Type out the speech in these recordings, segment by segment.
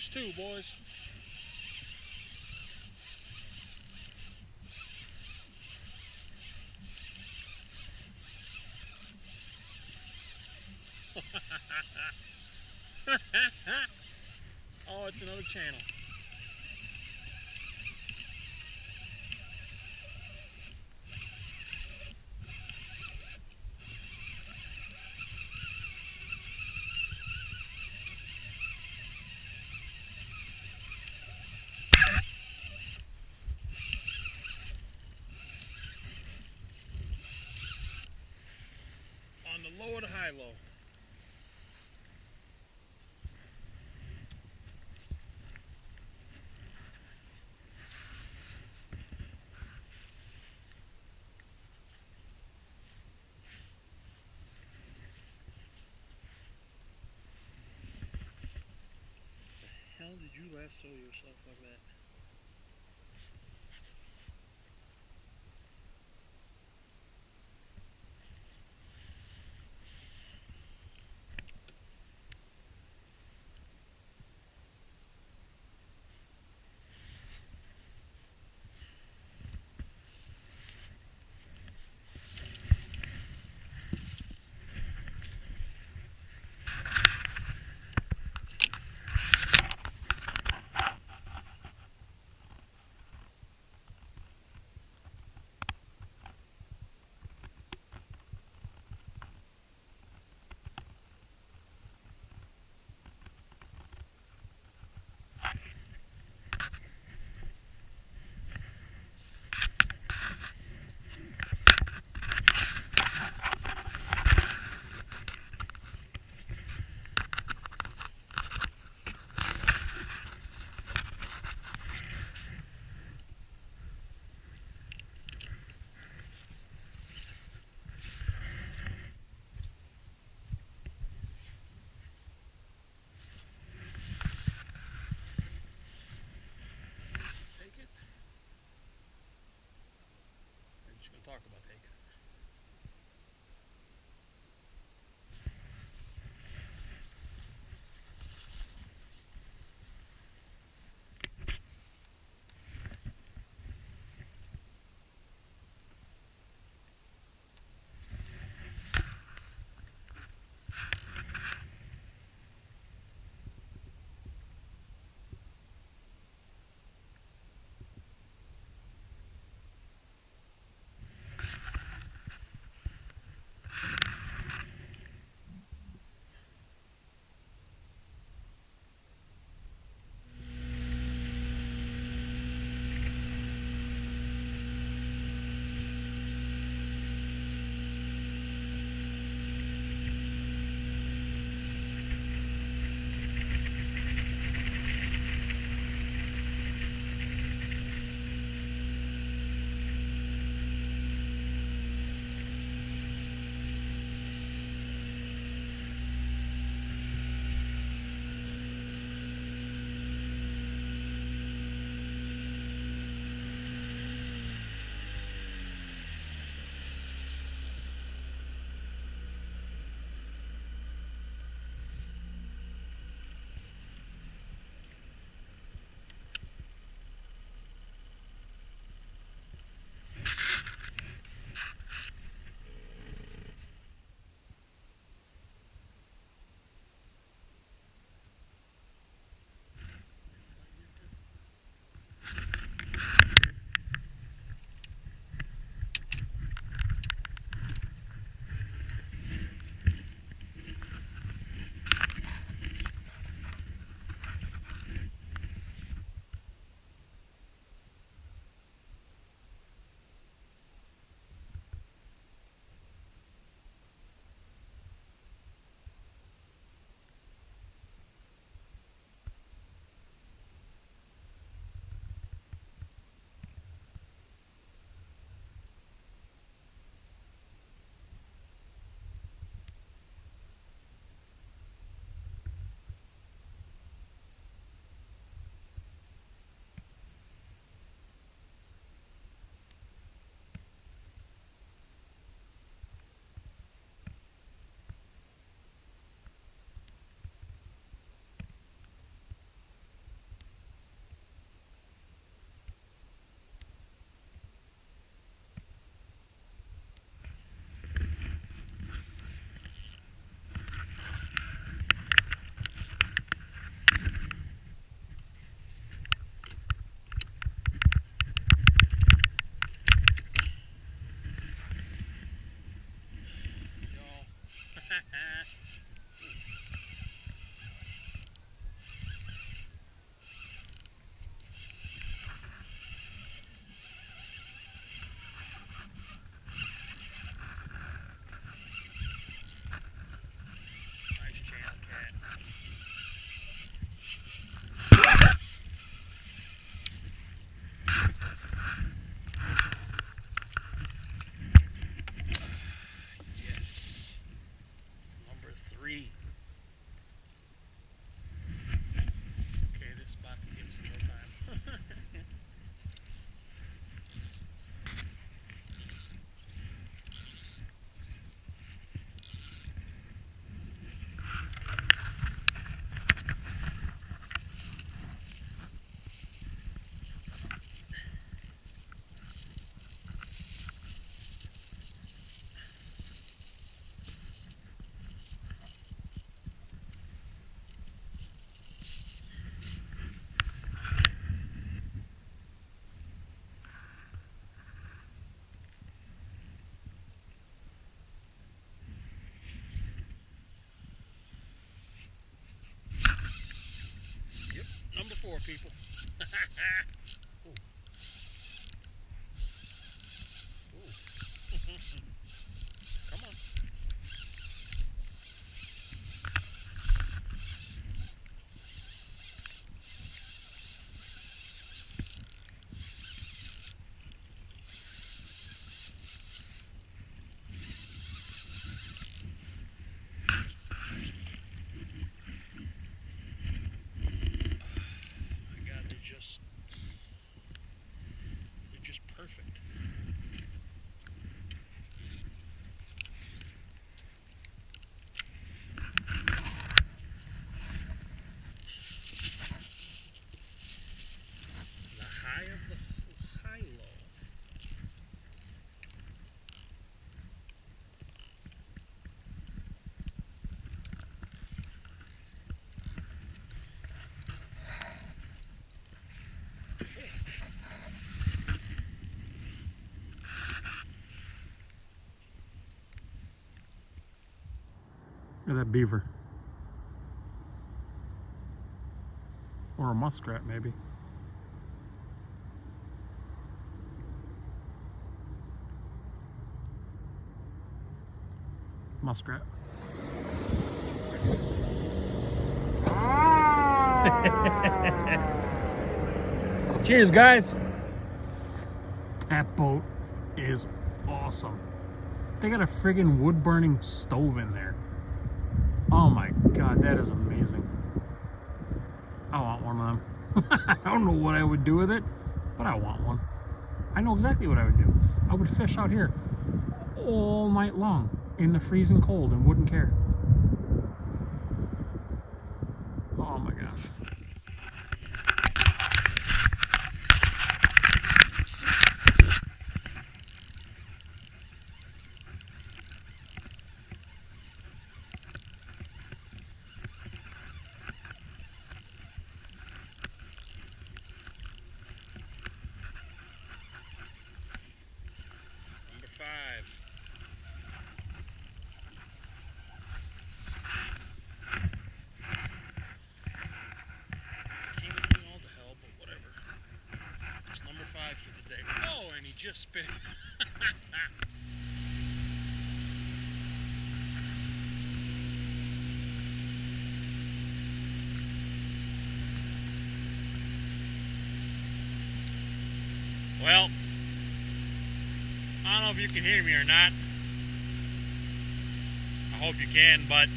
There's two, boys. Oh, it's another channel. On the low or the high-low. How did you lasso yourself like that? people. Ooh. Ooh. Come on. My God, they're just perfect. The high of the high-low. Look at that beaver. Or a muskrat, maybe. Muskrat. Cheers, guys. That boat is awesome. They got a friggin' wood-burning stove in there. Oh my God, that is amazing. I want one of them. I don't know what I would do with it, but I want one. I know exactly what I would do. I would fish out here all night long in the freezing cold and wouldn't care. Oh my gosh. Number 5. Tangling all to hell, but whatever. It's number 5 for the day. Oh, and he just spit. Well, I don't know if you can hear me or not. I hope you can, but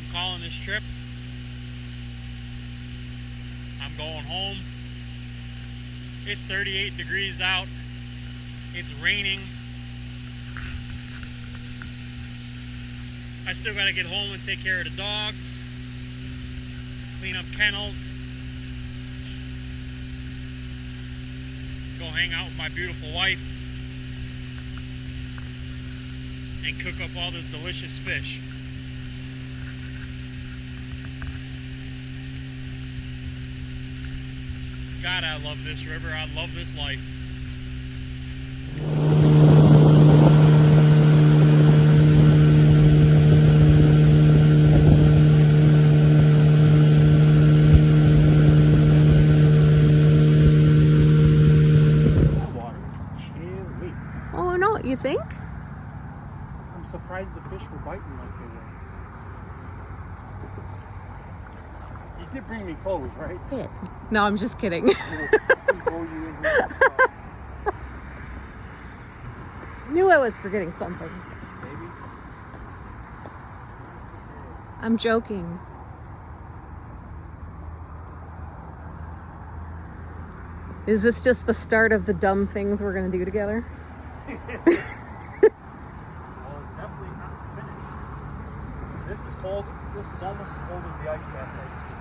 I'm calling this trip. I'm going home. It's 38 degrees out. It's raining. I still gotta get home and take care of the dogs, clean up kennels, go hang out with my beautiful wife, and cook up all this delicious fish. God, I love this river. I love this life. Oh no, you think? I'm surprised the fish were biting like they were. You did bring me clothes, right? Bit. No, I'm just kidding. Throw you in here. Knew I was forgetting something. Maybe. I'm joking. Is this just the start of the dumb things we're gonna do together? Well, it's definitely not finished. This is cold. This is almost as cold as the ice baths I used to do.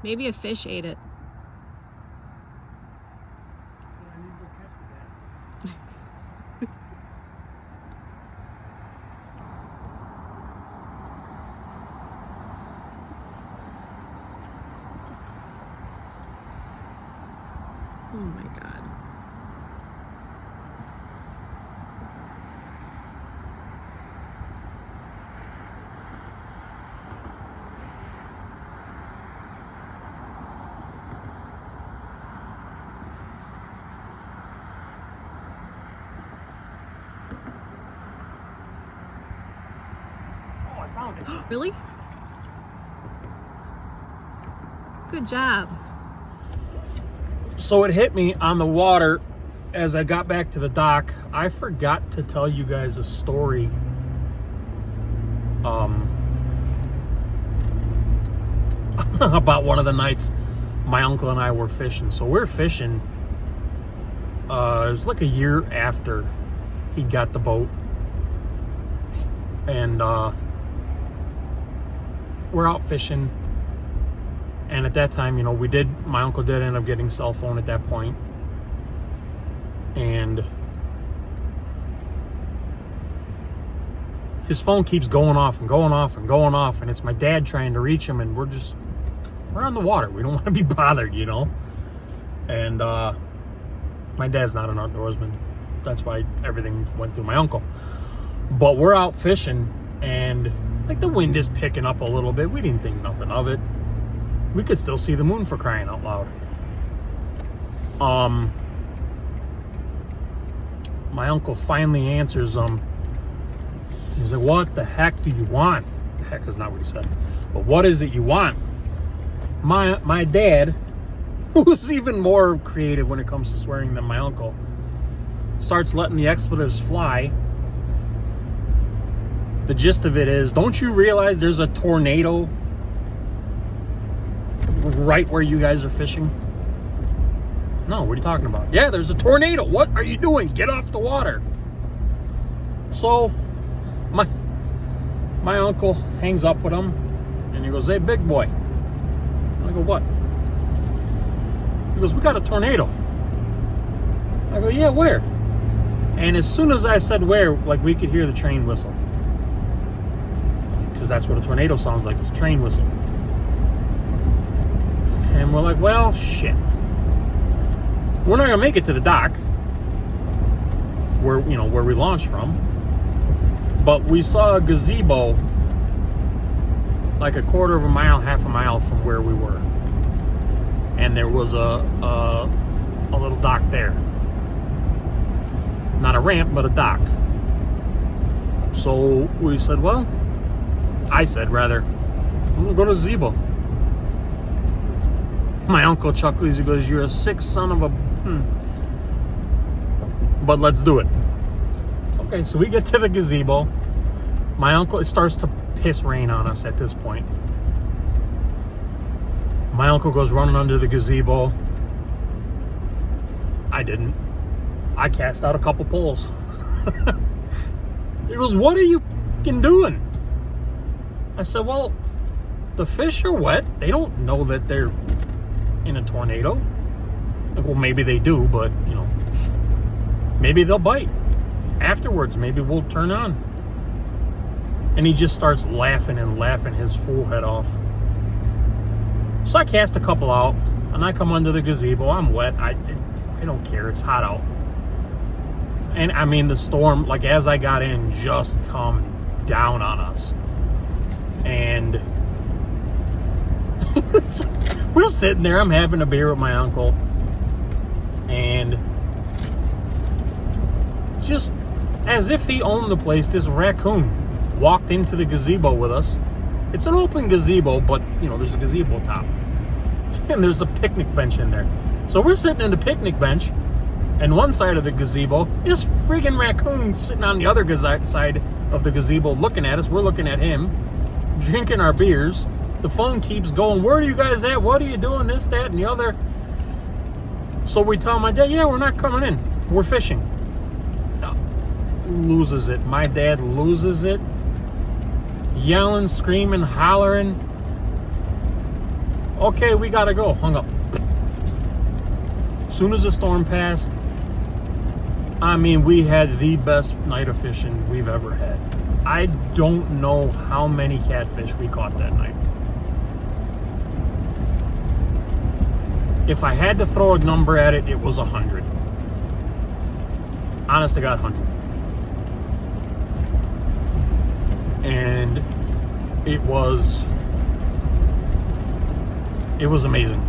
Maybe a fish ate it. Oh my God. Oh, I found it. Really? Good job. So it hit me on the water as I got back to the dock. I forgot to tell you guys a story. About one of the nights my uncle and I were fishing. So we're fishing. It was like a year after he got the boat. And we're out fishing. And at that time, you know, my uncle did end up getting a cell phone at that point. And his phone keeps going off and going off and going off. And it's my dad trying to reach him. And we're on the water. We don't want to be bothered, you know. And my dad's not an outdoorsman. That's why everything went through my uncle. But we're out fishing. And like the wind is picking up a little bit. We didn't think nothing of it. We could still see the moon, for crying out loud. My uncle finally answers he's like, what the heck do you want? The heck is not what he said. But what is it you want? My dad, who's even more creative when it comes to swearing than my uncle, starts letting the expletives fly. The gist of it is, don't you realize there's a tornado right where you guys are fishing? No, what are you talking about? Yeah, there's a tornado. What are you doing? Get off the water. So my uncle hangs up with him and he goes, hey, big boy. I go, what? He goes, we got a tornado. I go, yeah, where? And as soon as I said where, like, we could hear the train whistle. Because that's what a tornado sounds like. It's a train whistle. And we're like, well, shit. We're not gonna make it to the dock where we launched from. But we saw a gazebo like a quarter of a mile, half a mile from where we were. And there was a little dock there. Not a ramp, but a dock. So we said, well, I said rather, I'm gonna go to the gazebo. My uncle chuckles, he goes, you're a sick son of a... But let's do it. Okay, so we get to the gazebo. My uncle, it starts to piss rain on us at this point. My uncle goes running under the gazebo. I didn't. I cast out a couple poles. He goes, what are you fucking doing? I said, well, the fish are wet. They don't know that they're in a tornado. Like, well, maybe they do, but, you know, maybe they'll bite. Afterwards, maybe we'll turn on. And he just starts laughing and laughing his fool head off. So I cast a couple out, and I come under the gazebo. I'm wet. I don't care. It's hot out. And, I mean, the storm, like, as I got in, just come down on us. And we're sitting there. I'm having a beer with my uncle. And just as if he owned the place, this raccoon walked into the gazebo with us. It's an open gazebo, but, you know, there's a gazebo top. And there's a picnic bench in there. So we're sitting in the picnic bench, and one side of the gazebo, this friggin' raccoon sitting on the other side of the gazebo looking at us. We're looking at him, drinking our beers. The phone keeps going, where are you guys at? What are you doing? This, that, and the other. So we tell my dad, yeah, we're not coming in. We're fishing. Loses it. My dad loses it. Yelling, screaming, hollering. Okay, we gotta go. Hung up. As soon as the storm passed, I mean, we had the best night of fishing we've ever had. I don't know how many catfish we caught that night. If I had to throw a number at it, it was 100. Honest to God, 100. And it was amazing.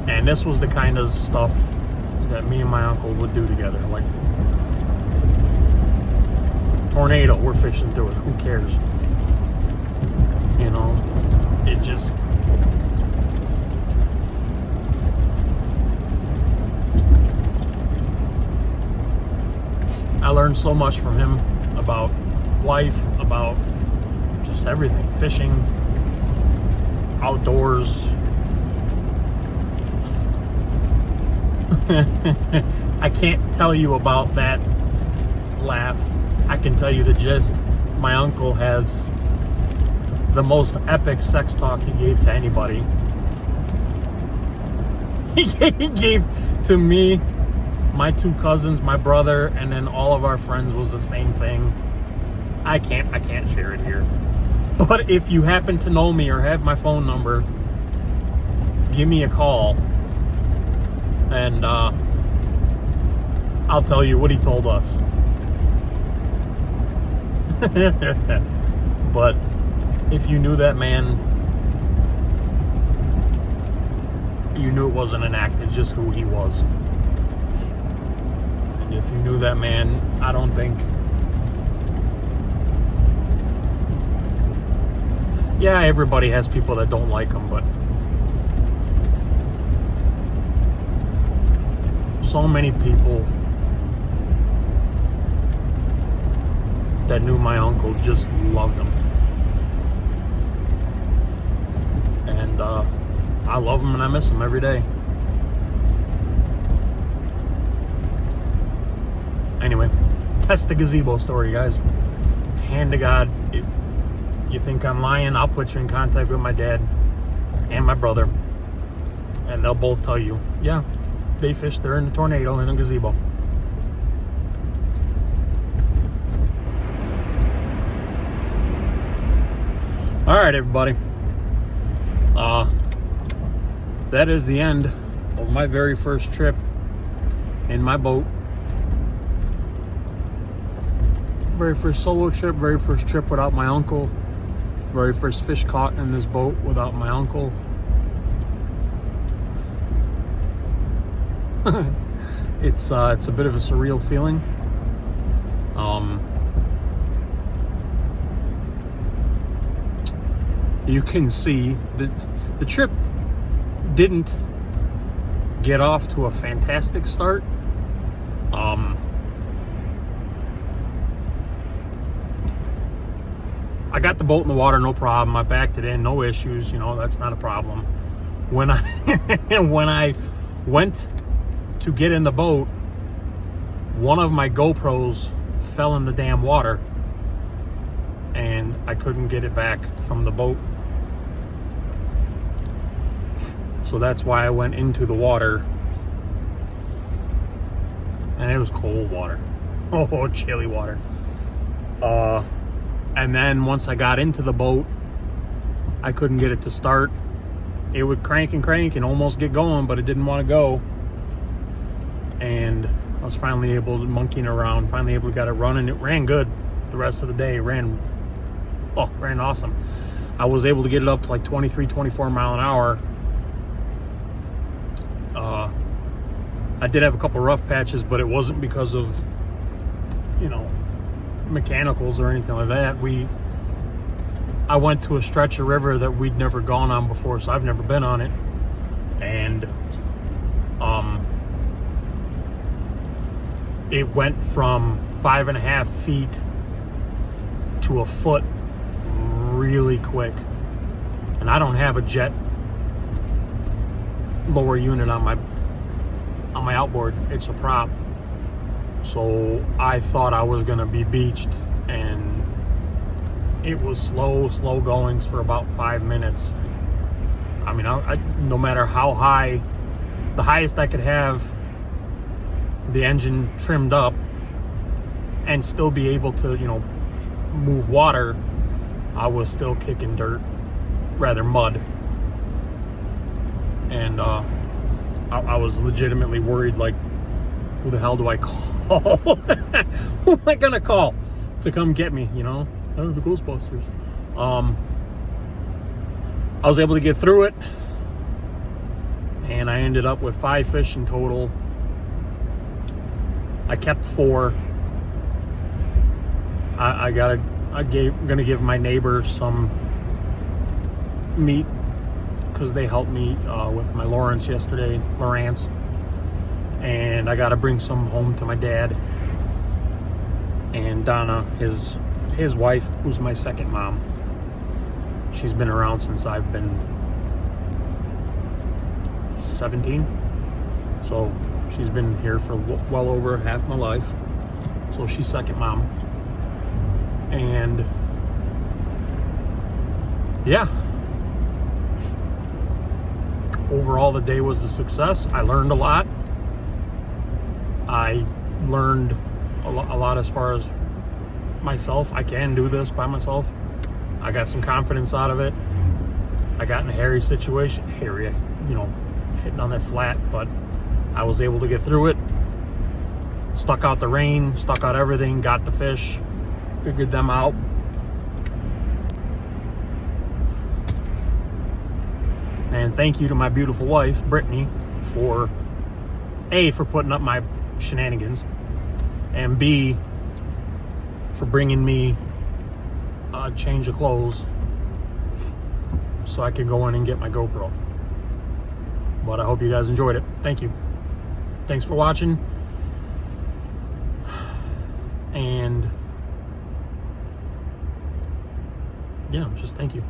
And this was the kind of stuff that me and my uncle would do together. Like, tornado, we're fishing through it. Who cares? You know, it just... I learned so much from him about life, about just everything. Fishing, outdoors. I can't tell you about that laugh. I can tell you the gist. My uncle has the most epic sex talk he gave to anybody. He gave to me, my two cousins, my brother, and then all of our friends was the same thing. I can't share it here. But if you happen to know me or have my phone number, give me a call. And I'll tell you what he told us. But if you knew that man, you knew it wasn't an act, it's just who he was. And if you knew that man, I don't think... Yeah, everybody has people that don't like him, but... so many people that knew my uncle just loved him. And I love him and I miss him every day. Anyway, test the gazebo story, guys. Hand to God, you think I'm lying, I'll put you in contact with my dad and my brother, and they'll both tell you, yeah, they fished there in a tornado in a gazebo. All right, everybody. That is the end of my very first trip in my boat. Very first solo trip, very first trip without my uncle. Very first fish caught in this boat without my uncle. It's a bit of a surreal feeling. You can see that the trip didn't get off to a fantastic start. I got the boat in the water, no problem. I backed it in, no issues. You know, that's not a problem. When I went to get in the boat, one of my GoPros fell in the damn water, and I couldn't get it back from the boat. So that's why I went into the water, and it was cold water. Oh, chilly water. And then once I got into the boat, I couldn't get it to start. It would crank and almost get going, but it didn't want to go. And I was finally able to, monkeying around, finally able to get it running. It ran good the rest of the day. It ran awesome. I was able to get it up to like 23, 24 mile an hour. I did have a couple rough patches, but it wasn't because of, you know, mechanicals or anything like that. I went to a stretch of river that we'd never gone on before, so I've never been on it. And it went from 5.5 feet to a foot really quick. And I don't have a jet lower unit on my outboard. It's a prop. So I thought I was gonna be beached, and it was slow goings for about 5 minutes. I mean, no matter how high, the highest I could have the engine trimmed up and still be able to, you know, move water, I was still kicking dirt, rather mud. And I was legitimately worried, like, who the hell do I call? Who am I gonna call to come get me, you know? Oh, the Ghostbusters. I was able to get through it, and I ended up with 5 fish in total. I kept 4. I'm gonna give my neighbor some meat because they helped me with my Lawrence yesterday, and I gotta bring some home to my dad and Donna, his wife, who's my second mom. She's been around since I've been 17, so she's been here for well over half my life, so she's second mom. And yeah, overall the day was a success. I learned a lot. I learned a lot as far as myself. I can do this by myself. I got some confidence out of it. I got in a hairy situation, you know, hitting on that flat, but I was able to get through it. Stuck out the rain, stuck out everything, got the fish, figured them out. And thank you to my beautiful wife, Brittany, for putting up my shenanigans, and B, for bringing me a change of clothes so I could go in and get my GoPro. But I hope you guys enjoyed it. Thank you. Thanks for watching. And yeah, just thank you.